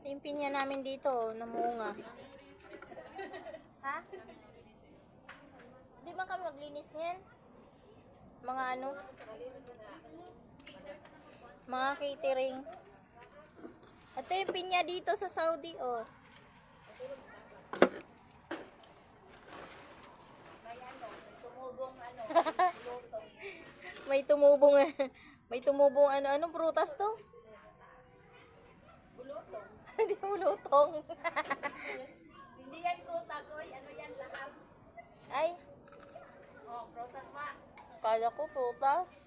Yung pinya namin dito, namunga. Ha? Hindi ba kami maglinis niyan? Mga ano? Mga catering. Ito yung pinya dito sa Saudi, oh. May tumubong, may tumubong ano, anong prutas to? Bulutong. Hindi bulutong. Hindi yan prutas, oy. Ano yan, laham? Ay, Oh, prutas ba? kala ko prutas.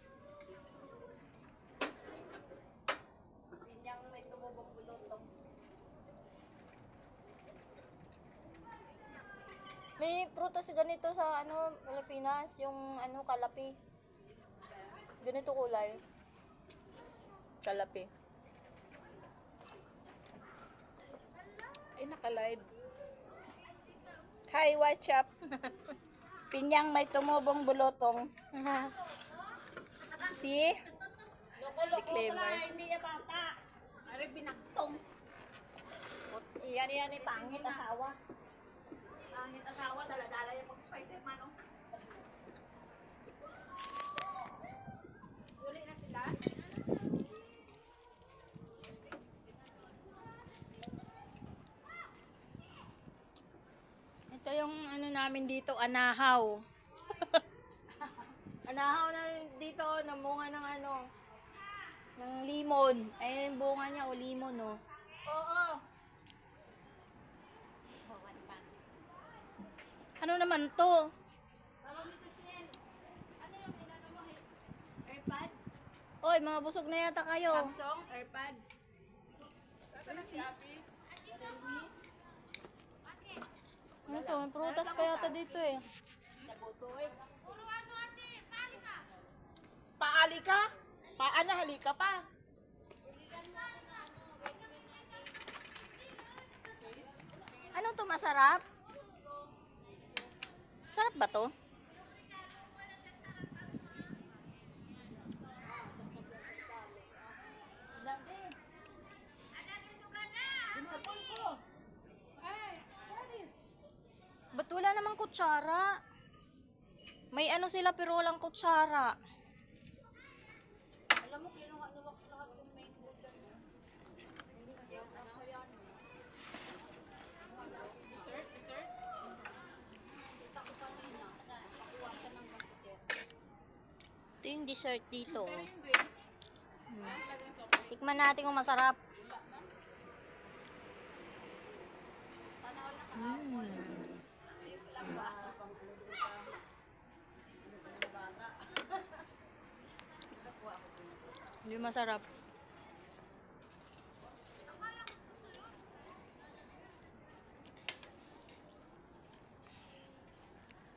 Pinyang may tumubong bulutong. May prutas ganito sa ano, Pilipinas, yung ano, kalapi. Ganito kulay. Kalapi. Ay, naka-live. Hi, what's up? Pinyang may tumubong bulutong. See? Disclaimer. Hindi yan bata. Ari binaktong. Iyan ni pangit asawa. Pangit asawa, dala-dala yung pag-spicy man. Oh. Uli na sila? Ito yung ano namin dito, anahaw. Anahaw na dito, namunga ng ano, ng limon. Ayun yung bunga niya, o limon, oh. Oo. Ano naman to? Airpad? Oy, mga busog na yata kayo. Samsung? Airpad? Ano to? May prutas pa yata dito eh. Paali ka? Paano halika pa? Ano to, masarap? Sarap ba to? Ba't wala namang kutsara? May ano sila pero walang kutsara. Alam mo, kinuha lahat yung main food yan. Dessert? Dessert? Kita ko kanina. Pakuha siya ng basket. Ito yung dessert dito. Pero yung drinks, laging soft drink. Tikman natin kung masarap. Panahon na kahapon. Sis lang ba? Hindi masarap.